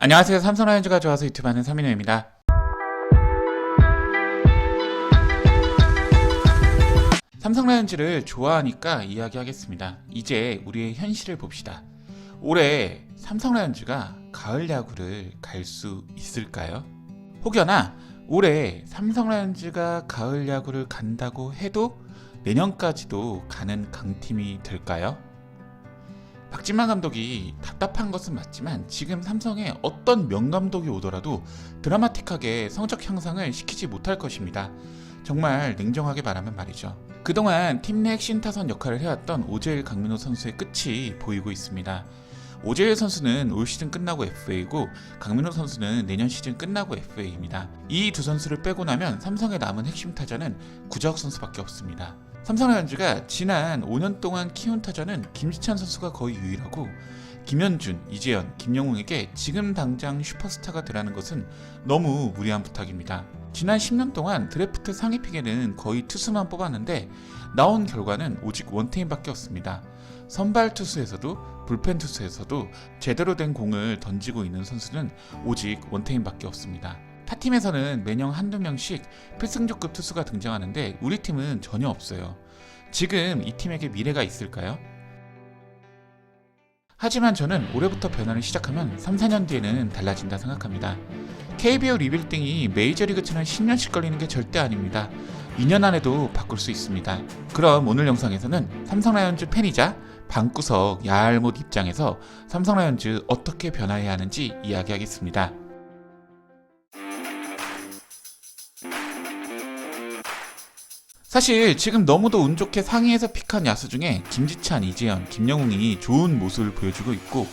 안녕하세요. 삼성 라이온즈가 좋아서 유튜브 하는 서민호입니다. 삼성 라이온즈를 좋아하니까 이야기하겠습니다. 이제 우리의 현실을 봅시다. 올해 삼성 라이온즈가 가을 야구를 갈 수 있을까요? 혹여나 올해 삼성 라이온즈가 가을 야구를 간다고 해도 내년까지도 가는 강팀이 될까요? 박진만 감독이 답답한 것은 맞지만 지금 삼성에 어떤 명감독이 오더라도 드라마틱하게 성적 향상을 시키지 못할 것입니다. 정말 냉정하게 말하면 말이죠. 그동안 팀 내 핵심 타선 역할을 해왔던 오재일 강민호 선수의 끝이 보이고 있습니다. 오재일 선수는 올 시즌 끝나고 FA고 강민호 선수는 내년 시즌 끝나고 FA입니다. 이 두 선수를 빼고 나면 삼성에 남은 핵심 타자는 구자욱 선수밖에 없습니다. 삼성 라이온즈가 지난 5년 동안 키운 타자는 김지찬 선수가 거의 유일하고 김현준, 이재현, 김영웅에게 지금 당장 슈퍼스타가 되라는 것은 너무 무리한 부탁입니다. 지난 10년 동안 드래프트 상위 픽에는 거의 투수만 뽑았는데 나온 결과는 오직 원태인밖에 없습니다. 선발 투수에서도 불펜 투수에서도 제대로 된 공을 던지고 있는 선수는 오직 원태인밖에 없습니다. 타 팀에서는 매년 한두 명씩 필승조급 투수가 등장하는데 우리 팀은 전혀 없어요. 지금 이 팀에게 미래가 있을까요? 하지만 저는 올해부터 변화를 시작하면 3, 4년 뒤에는 달라진다 생각합니다. KBO 리빌딩이 메이저리그처럼 10년씩 걸리는 게 절대 아닙니다. 2년 안에도 바꿀 수 있습니다. 그럼 오늘 영상에서는 삼성 라이온즈 팬이자 방구석 야알못 입장에서 삼성 라이온즈 어떻게 변화해야 하는지 이야기하겠습니다. 사실 지금 너무도 운 좋게 상위에서 픽한 야수 중에 김지찬, 이재현, 김영웅이 좋은 모습을 보여주고 있고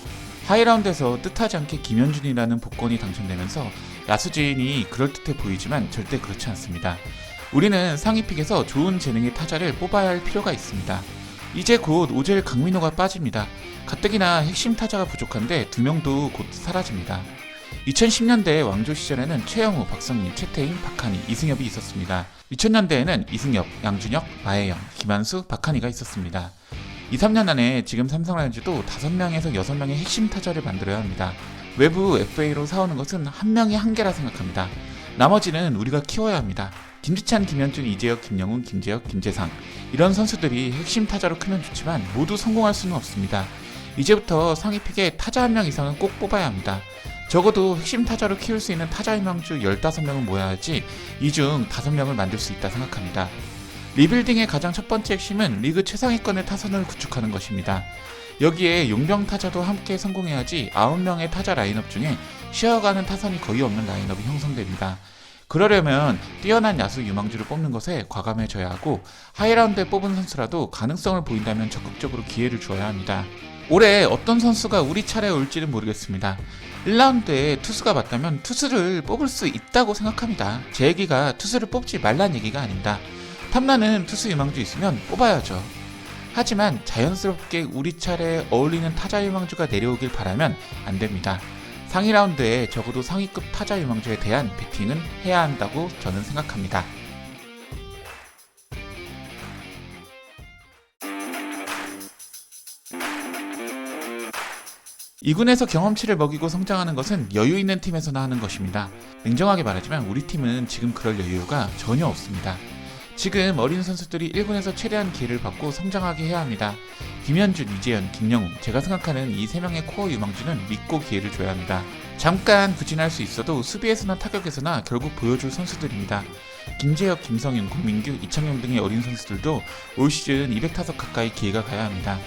하이라운드에서 뜻하지 않게 김현준이라는 복권이 당첨되면서 야수진이 그럴듯해 보이지만 절대 그렇지 않습니다. 우리는 상위 픽에서 좋은 재능의 타자를 뽑아야 할 필요가 있습니다. 이제 곧 오재일 강민호가 빠집니다. 가뜩이나 핵심 타자가 부족한데 두 명도 곧 사라집니다. 2010년대 왕조 시절에는 최영우, 박성민, 최태인, 박한희, 이승엽이 있었습니다. 2000년대에는 이승엽, 양준혁, 마혜영, 김한수, 박한희가 있었습니다. 2, 3년 안에 지금 삼성 라이온즈도 5명에서 6명의 핵심 타자를 만들어야 합니다. 외부 FA로 사오는 것은 한 명이 한계라 생각합니다. 나머지는 우리가 키워야 합니다. 김지찬, 김현준, 이재혁, 김영훈, 김재혁, 김재상 이런 선수들이 핵심 타자로 크면 좋지만 모두 성공할 수는 없습니다. 이제부터 상위 픽에 타자 한 명 이상은 꼭 뽑아야 합니다. 적어도 핵심 타자로 키울 수 있는 타자 유망주 15명은 모여야지 이 중 5명을 만들 수 있다 생각합니다. 리빌딩의 가장 첫 번째 핵심은 리그 최상위권의 타선을 구축하는 것입니다. 여기에 용병 타자도 함께 성공해야지 9명의 타자 라인업 중에 쉬어가는 타선이 거의 없는 라인업이 형성됩니다. 그러려면 뛰어난 야수 유망주를 뽑는 것에 과감해져야 하고 하이라운드에 뽑은 선수라도 가능성을 보인다면 적극적으로 기회를 주어야 합니다. 올해 어떤 선수가 우리 차례에 올지는 모르겠습니다. 1라운드에 투수가 맞다면 투수를 뽑을 수 있다고 생각합니다. 제 얘기가 투수를 뽑지 말란 얘기가 아닙니다. 탐나는 투수 유망주 있으면 뽑아야죠. 하지만 자연스럽게 우리 차례에 어울리는 타자 유망주가 내려오길 바라면 안 됩니다. 상위 라운드에 적어도 상위급 타자 유망주에 대한 배팅은 해야 한다고 저는 생각합니다. 2군에서 경험치를 먹이고 성장하는 것은 여유 있는 팀에서나 하는 것입니다. 냉정하게 말하지만 우리 팀은 지금 그럴 여유가 전혀 없습니다. 지금 어린 선수들이 1군에서 최대한 기회를 받고 성장하게 해야 합니다. 김현준, 이재현, 김영웅, 제가 생각하는 이 3명의 코어 유망주는 믿고 기회를 줘야 합니다. 잠깐 부진할 수 있어도 수비에서나 타격에서나 결국 보여줄 선수들입니다. 김재혁, 김성윤, 공민규, 이창용 등의 어린 선수들도 올 시즌 200타석 가까이 기회가 가야 합니다.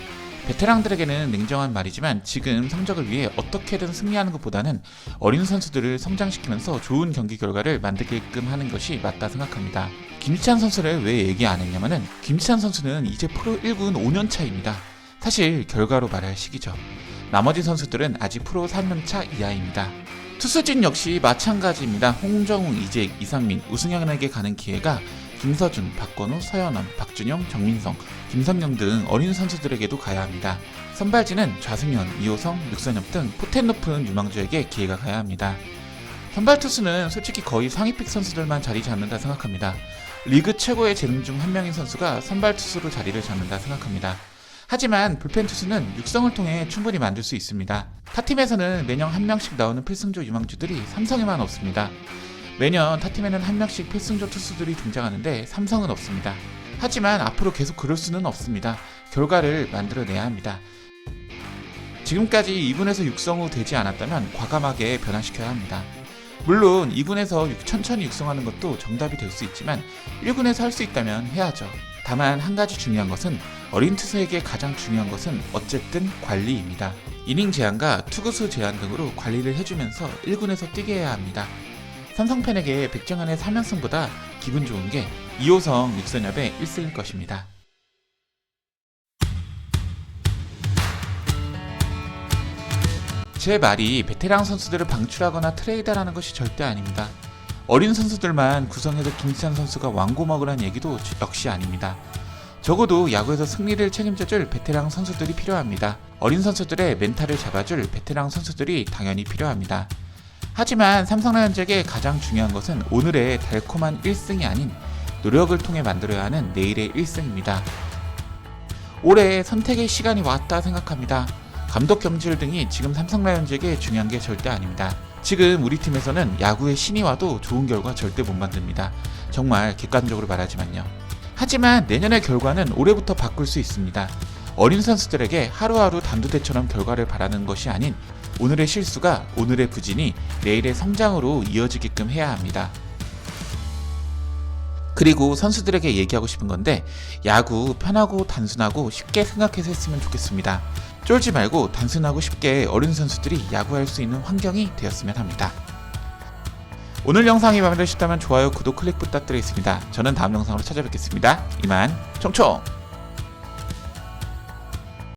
베테랑들에게는 냉정한 말이지만 지금 성적을 위해 어떻게든 승리하는 것보다는 어린 선수들을 성장시키면서 좋은 경기 결과를 만들게끔 하는 것이 맞다 생각합니다. 김지찬 선수를 왜 얘기 안 했냐면은 김지찬 선수는 이제 프로 1군 5년 차입니다. 사실 결과로 말할 시기죠. 나머지 선수들은 아직 프로 3년 차 이하입니다. 투수진 역시 마찬가지입니다. 홍정웅, 이재익, 이상민, 우승현에게 가는 기회가 김서준, 박건우, 서현원, 박준영, 정민성, 김성령 등 어린 선수들에게도 가야 합니다. 선발진은 좌승현, 이호성, 류선엽 등 포텐 높은 유망주에게 기회가 가야 합니다. 선발 투수는 솔직히 거의 상위픽 선수들만 자리 잡는다 생각합니다. 리그 최고의 재능 중 한 명인 선수가 선발 투수로 자리를 잡는다 생각합니다. 하지만 불펜 투수는 육성을 통해 충분히 만들 수 있습니다. 타팀에서는 매년 한 명씩 나오는 필승조 유망주들이 삼성에만 없습니다. 매년 타팀에는 한 명씩 필승조 투수들이 등장하는데 삼성은 없습니다. 하지만 앞으로 계속 그럴 수는 없습니다. 결과를 만들어내야 합니다. 지금까지 2군에서 육성 후 되지 않았다면 과감하게 변화시켜야 합니다. 물론 2군에서 천천히 육성하는 것도 정답이 될 수 있지만 1군에서 할 수 있다면 해야죠. 다만 한 가지 중요한 것은 어린 투수에게 가장 중요한 것은 어쨌든 관리입니다. 이닝 제한과 투구수 제한 등으로 관리를 해주면서 1군에서 뛰게 해야 합니다. 삼성 팬에게 백정현의 3연승보다 기분 좋은 게 2호성 육선엽의 1승일 것입니다. 제 말이 베테랑 선수들을 방출하거나 트레이드하라는 것이 절대 아닙니다. 어린 선수들만 구성해서 김지찬 선수가 왕고 먹으라는 얘기도 역시 아닙니다. 적어도 야구에서 승리를 책임져줄 베테랑 선수들이 필요합니다. 어린 선수들의 멘탈을 잡아줄 베테랑 선수들이 당연히 필요합니다. 하지만 삼성 라이온즈에게 가장 중요한 것은 오늘의 달콤한 1승이 아닌 노력을 통해 만들어야 하는 내일의 1승입니다. 올해 선택의 시간이 왔다 생각합니다. 감독 경질 등이 지금 삼성 라이온즈에게 중요한 게 절대 아닙니다. 지금 우리 팀에서는 야구의 신이 와도 좋은 결과 절대 못 만듭니다. 정말 객관적으로 말하지만요. 하지만 내년의 결과는 올해부터 바꿀 수 있습니다. 어린 선수들에게 하루하루 단두대처럼 결과를 바라는 것이 아닌 오늘의 실수가 오늘의 부진이 내일의 성장으로 이어지게끔 해야 합니다. 그리고 선수들에게 얘기하고 싶은 건데 야구 편하고 단순하고 쉽게 생각해서 했으면 좋겠습니다. 쫄지 말고 단순하고 쉽게 어린 선수들이 야구할 수 있는 환경이 되었으면 합니다. 오늘 영상이 마음에 드셨다면 좋아요, 구독, 클릭 부탁드리겠습니다. 저는 다음 영상으로 찾아뵙겠습니다. 이만 총총!